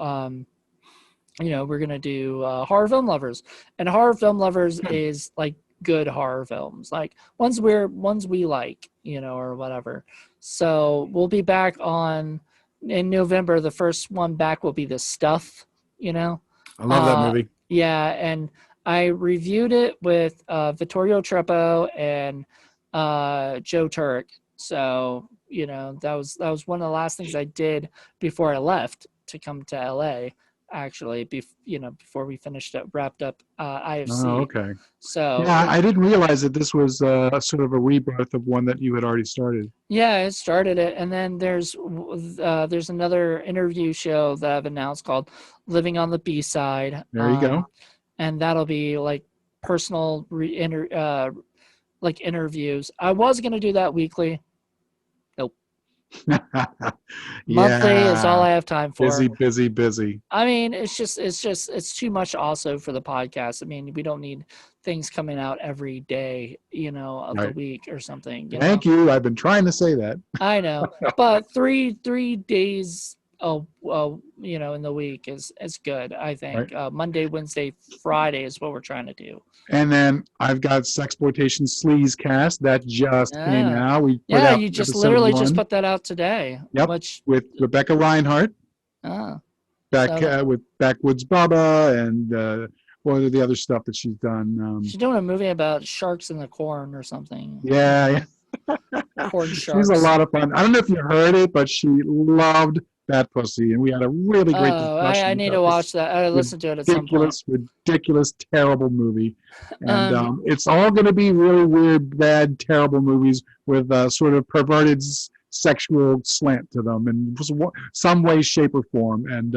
Speaker 2: you know, we're gonna do horror film lovers, and horror film lovers is like good horror films, like ones we like, you know, or whatever. So we'll be back on in November. The first one back will be The Stuff, you know.
Speaker 1: I love that movie.
Speaker 2: Yeah, and I reviewed it with Vittorio Treppo and Joe Turk. So, you know, that was one of the last things I did before I left to come to LA, actually, you know, before we wrapped up IFC.
Speaker 1: Oh, okay.
Speaker 2: So
Speaker 1: Yeah, I didn't realize that this was sort of a rebirth of one that you had already started.
Speaker 2: yeah, it started it, and then there's another interview show that I've announced called Living on the B Side.
Speaker 1: There you go.
Speaker 2: And that'll be like personal like interviews. I was gonna do that weekly. Nope. Monthly is all I have time for.
Speaker 1: Busy, busy, busy.
Speaker 2: I mean, it's too much also for the podcast. I mean, we don't need things coming out every day, you know, of the week or something.
Speaker 1: Thank you. I've been trying to say that.
Speaker 2: I know, but three days, you know, in the week is good. I think Monday, Wednesday, Friday is what we're trying to do.
Speaker 1: And then I've got Sexploitation Sleaze Cast that just came out. We put out
Speaker 2: you just
Speaker 1: episode
Speaker 2: literally
Speaker 1: 1.
Speaker 2: just put that out today.
Speaker 1: Yep, with Rebecca Reinhardt. With Backwoods Baba and what are the other stuff that she's done?
Speaker 2: She's doing a movie about sharks in the corn or something.
Speaker 1: Yeah.
Speaker 2: Corn sharks.
Speaker 1: She's a lot of fun. I don't know if you heard it, but she loved That Pussy, and we had a really great discussion.
Speaker 2: I need to watch that. I listened to it at some point.
Speaker 1: Ridiculous, terrible movie. And it's all going to be really weird, bad, terrible movies with sort of perverted sexual slant to them in some way, shape, or form. And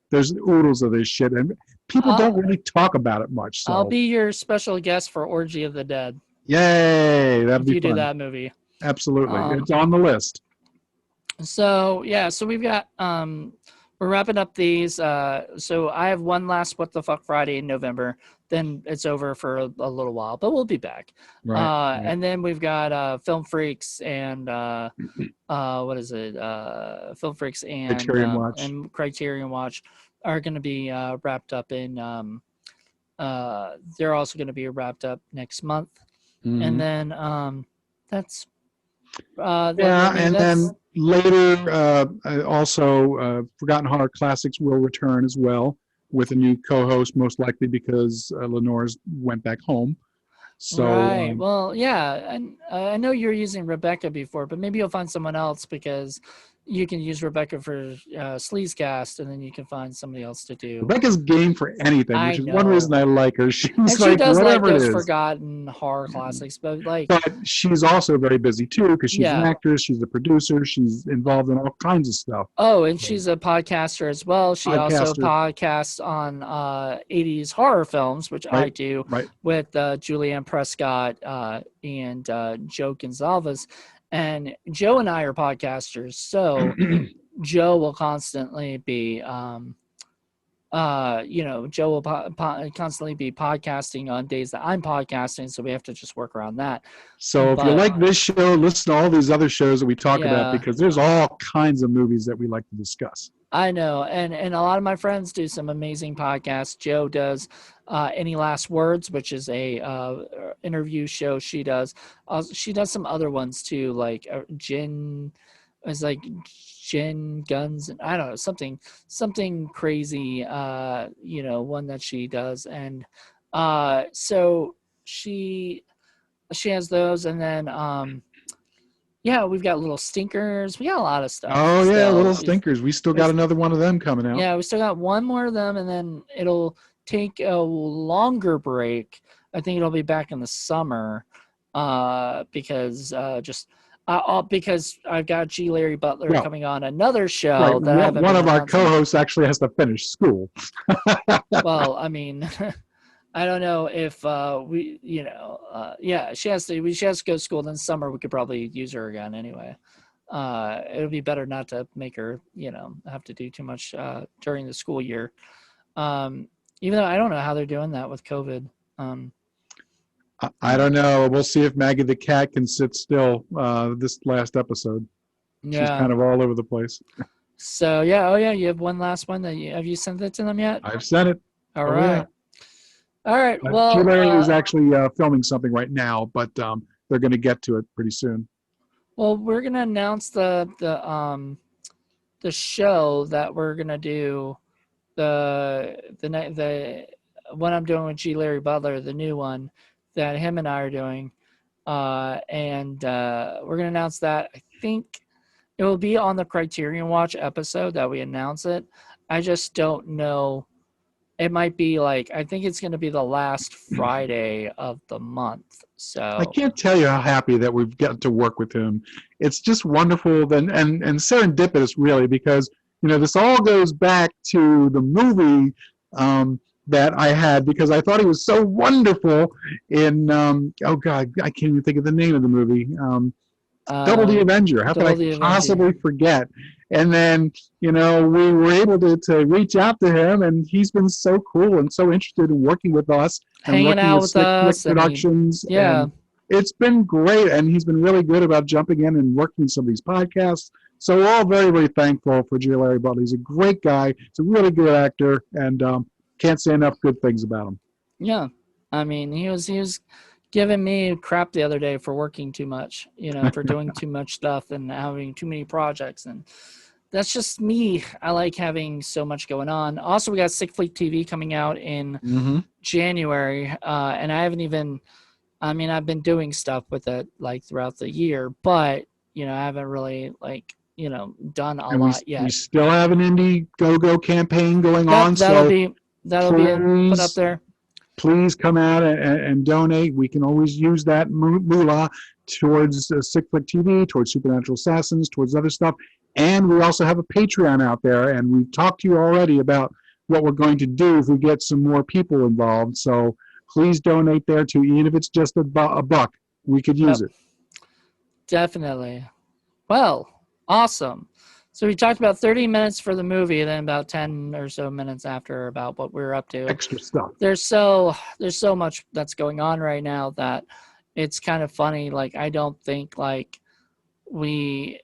Speaker 1: there's oodles of this shit, and people don't really talk about it much. So
Speaker 2: I'll be your special guest for Orgy of the Dead.
Speaker 1: Yay! That'd be fun.
Speaker 2: If you do that movie.
Speaker 1: Absolutely. It's on the list.
Speaker 2: So yeah, so we've got we're wrapping up these. So I have one last What the Fuck Friday in November. Then it's over for a little while, but we'll be back. Right. And then we've got Film Freaks and what is it? Film Freaks and Criterion Watch are going to be wrapped up in. They're also going to be wrapped up next month, and then that's.
Speaker 1: Then later, also, Forgotten Horror Classics will return as well with a new co-host, most likely because Lenore's went back home. So,
Speaker 2: right. Well, yeah, and I know you're using Rebecca before, but maybe you'll find someone else because you can use Rebecca for Sleazecast, and then you can find somebody else to do.
Speaker 1: Rebecca's game for anything, which is one reason I like her. She's and she
Speaker 2: does
Speaker 1: whatever
Speaker 2: like those
Speaker 1: it is.
Speaker 2: forgotten horror classics, but
Speaker 1: she's also very busy too because she's an actress, she's a producer, she's involved in all kinds of stuff.
Speaker 2: Oh, and she's a podcaster as well. She also podcasts on 80s horror films, which I do with Julianne Prescott and Joe Gonzalez. And Joe and I are podcasters, so Joe will constantly be, Joe will constantly be podcasting on days that I'm podcasting, so we have to just work around that.
Speaker 1: So if you like this show, listen to all these other shows that we talk about because there's all kinds of movies that we like to discuss.
Speaker 2: I know, and a lot of my friends do some amazing podcasts. Joe does Any Last Words, which is a interview show she does. She does some other ones too, like Gin it's like gin guns and I don't know, something crazy, one that she does. And so she has those. And then yeah, we've got little stinkers, we got a lot of stuff
Speaker 1: Oh yeah,
Speaker 2: still.
Speaker 1: little stinkers. We still got another one of them coming out.
Speaker 2: Yeah, we still got one more of them, and then it'll take a longer break. I think it'll be back in the summer, because because I've got G. Larry Butler coming on another show
Speaker 1: right.
Speaker 2: that I haven't
Speaker 1: One
Speaker 2: been
Speaker 1: of our
Speaker 2: announcing.
Speaker 1: co-hosts actually has to finish school.
Speaker 2: Well, I mean, I don't know if yeah, she has to go to school. Then summer we could probably use her again anyway. It'll be better not to make her, have to do too much during the school year. Even though I don't know how they're doing that with COVID.
Speaker 1: I don't know. We'll see if Maggie the cat can sit still this last episode.
Speaker 2: Yeah.
Speaker 1: She's kind of all over the place.
Speaker 2: So yeah, you have one last one have you sent it to them yet?
Speaker 1: I've sent it.
Speaker 2: All right. Yeah. All right. Well,
Speaker 1: G. Larry is actually filming something right now, but they're going to get to it pretty soon.
Speaker 2: Well, we're gonna announce the show that we're gonna do, the one I'm doing with G. Larry Butler, the new one that him and I are doing, and we're gonna announce that. I think it will be on the Criterion Watch episode that we announce it. I just don't know. It might be I think it's going to be the last Friday of the month. So
Speaker 1: I can't tell you how happy that we've got to work with him. It's just wonderful and serendipitous, really, because this all goes back to the movie that I had, because I thought he was so wonderful in oh God, I can't even think of the name of the movie. Double the Avenger. How could I possibly forget? And then, we were able to reach out to him, and he's been so cool and so interested in working with us and
Speaker 2: hanging out with us.
Speaker 1: Productions.
Speaker 2: Yeah.
Speaker 1: And it's been great, and he's been really good about jumping in and working some of these podcasts. So we're all very, very thankful for G. Larry Butler. He's a great guy. He's a really good actor, and can't say enough good things about him.
Speaker 2: Yeah. I mean, he was giving me crap the other day for working too much, for doing too much stuff and having too many projects. And that's just me. I like having so much going on. Also, we got Sick Fleek TV coming out in January. And I haven't even, I've been doing stuff with it throughout the year, but, I haven't really done a lot yet.
Speaker 1: We still have an Indiegogo campaign going on.
Speaker 2: That'll be put up there.
Speaker 1: Please come out and donate. We can always use that moolah towards Sick Flick TV, towards Supernatural Assassins, towards other stuff. And we also have a Patreon out there, and we've talked to you already about what we're going to do if we get some more people involved. So please donate there too, even if it's just a buck. We could use it.
Speaker 2: Definitely. Well, awesome. So we talked about 30 minutes for the movie, and then about 10 or so minutes after about what we're up to.
Speaker 1: Extra stuff.
Speaker 2: There's so much that's going on right now that it's kind of funny. I don't think we,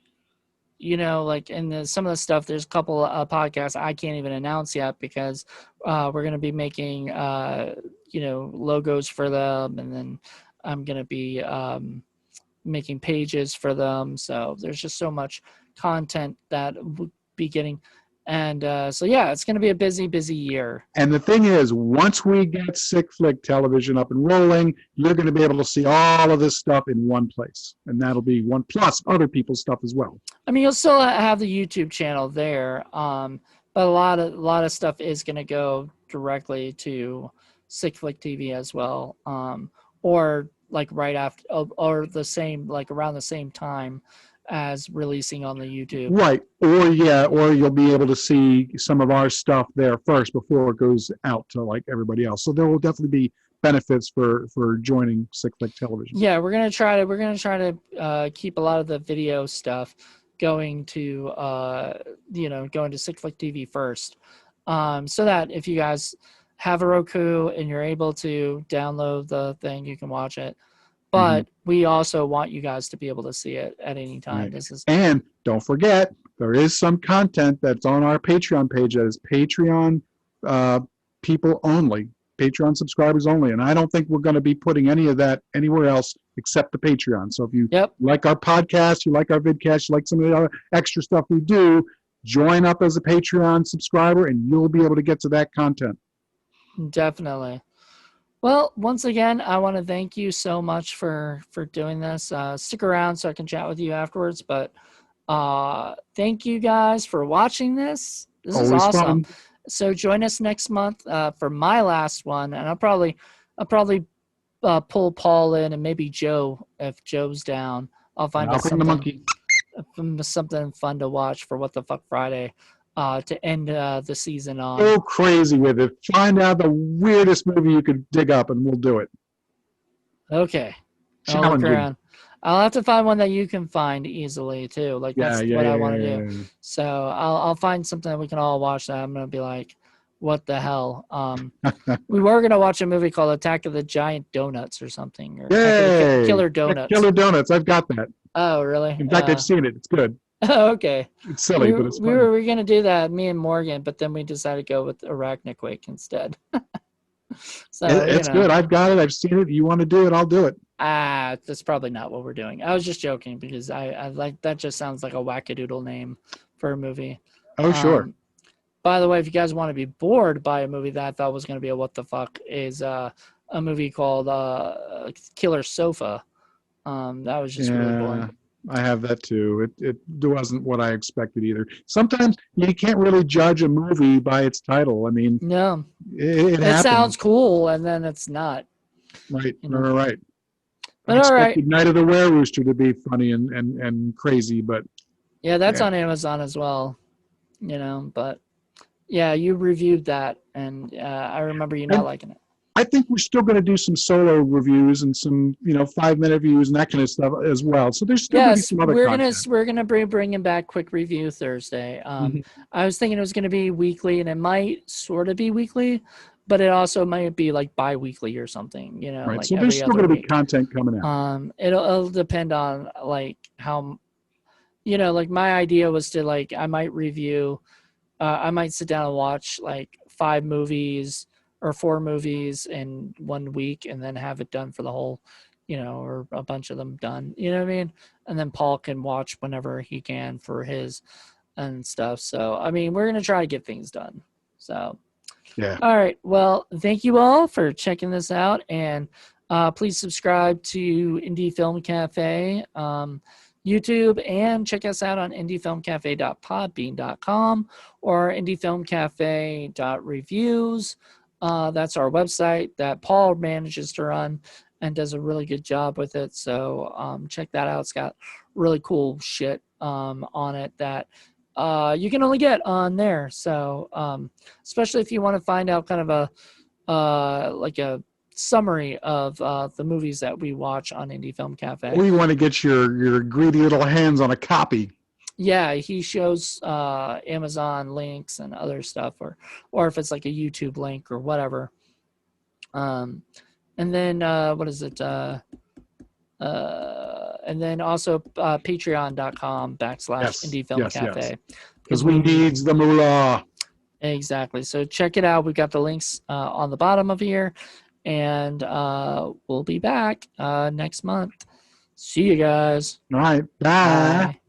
Speaker 2: in some of the stuff, there's a couple of podcasts I can't even announce yet because we're going to be making, logos for them. And then I'm going to be making pages for them. So there's just so much content that we'll be getting. And so, yeah, it's going to be a busy year.
Speaker 1: And the thing is, once we get Sick Flick Television up and rolling, you're going to be able to see all of this stuff in one place. And that'll be one plus other people's stuff as well.
Speaker 2: You'll still have the YouTube channel there. But a lot of stuff is going to go directly to Sick Flick TV as well. Or right after, or the same, around the same time as releasing on the YouTube.
Speaker 1: Right. Or you'll be able to see some of our stuff there first before it goes out to everybody else. So there will definitely be benefits for joining Sick Flick Television.
Speaker 2: Yeah, we're gonna try to keep a lot of the video stuff going to Sick Flick TV first, so that if you guys have a Roku and you're able to download the thing, you can watch it. But we also want you guys to be able to see it at any time.
Speaker 1: Right. And don't forget, there is some content that's on our Patreon page that is Patreon people only, Patreon subscribers only. And I don't think we're going to be putting any of that anywhere else except the Patreon. So if you
Speaker 2: Yep.
Speaker 1: like our podcast, you like our vidcast, you like some of the other extra stuff we do, join up as a Patreon subscriber, and you'll be able to get to that content.
Speaker 2: Definitely. Well, once again, I want to thank you so much for doing this. Stick around so I can chat with you afterwards. But thank you guys for watching this. This is
Speaker 1: Always
Speaker 2: awesome.
Speaker 1: fun.
Speaker 2: So join us next month for my last one, and I'll probably pull Paul in and maybe Joe if Joe's down. I'll find
Speaker 1: I'll
Speaker 2: us
Speaker 1: bring the monkey.
Speaker 2: something fun to watch for What the Fuck Friday to end the season on.
Speaker 1: Go crazy with it. Find out the weirdest movie you could dig up, and we'll do it.
Speaker 2: Okay. I'll look
Speaker 1: Challenging.
Speaker 2: around. I'll have to find one that you can find easily too. Like that's what I want to do. So I'll find something that we can all watch that I'm gonna be like, what the hell? We were gonna watch a movie called Attack of the Giant Donuts or something, or Attack of the Killer Donuts.
Speaker 1: Killer Donuts. I've got that.
Speaker 2: Oh, really?
Speaker 1: In fact, I've seen it. It's good.
Speaker 2: Okay.
Speaker 1: It's silly, but it's fun.
Speaker 2: We were gonna do that, me and Morgan, but then we decided to go with Arachnoquake instead. So
Speaker 1: it's good. I've got it. I've seen it. You want to do it? I'll do it.
Speaker 2: That's probably not what we're doing. I was just joking because I like that. Just sounds like a wackadoodle name for a movie.
Speaker 1: Oh, sure.
Speaker 2: By the way, if you guys want to be bored by a movie that I thought was going to be a what the fuck is a movie called Killer Sofa. That was just really boring.
Speaker 1: I have that too. It wasn't what I expected either. Sometimes you can't really judge a movie by its title. I mean,
Speaker 2: no,
Speaker 1: it
Speaker 2: sounds cool and then it's not.
Speaker 1: Right,
Speaker 2: you know?
Speaker 1: right.
Speaker 2: But
Speaker 1: I
Speaker 2: all right.
Speaker 1: expected Night of the Were-Rooster to be funny and crazy, but
Speaker 2: yeah, that's on Amazon as well. But yeah, you reviewed that, and I remember you not liking it.
Speaker 1: I think we're still going to do some solo reviews and some 5-minute reviews and that kind of stuff as well. So there's still going to be some other content.
Speaker 2: We're gonna be bringing back Quick Review Thursday. I was thinking it was going to be weekly, and it might sort of be weekly, but it also might be like bi-weekly or something.
Speaker 1: Right.
Speaker 2: Like
Speaker 1: so there's still going to be content coming out.
Speaker 2: It'll depend on like how, like my idea was to like I might review, I might sit down and watch like 5 movies or 4 movies in 1 week and then have it done for the whole, or a bunch of them done, you know what I mean? And then Paul can watch whenever he can for his and stuff. So, I mean, we're going to try to get things done. So,
Speaker 1: yeah.
Speaker 2: All right. Well, thank you all for checking this out. And please subscribe to Indie Film Cafe YouTube, and check us out on indiefilmcafe.podbean.com or indiefilmcafe.reviews. That's our website that Paul manages to run and does a really good job with it. So check that out. It's got really cool shit on it that you can only get on there. So especially if you want to find out kind of like a summary of the movies that we watch on Indie Film Cafe.
Speaker 1: Or you want to get your greedy little hands on a copy.
Speaker 2: Yeah, he shows Amazon links and other stuff, or if it's like a YouTube link or whatever. And then what is it? And then also patreon.com/Indie Film Cafe.
Speaker 1: Because we need the moolah.
Speaker 2: Exactly. So check it out. We've got the links on the bottom of here. And we'll be back next month. See you guys.
Speaker 1: All right. Bye.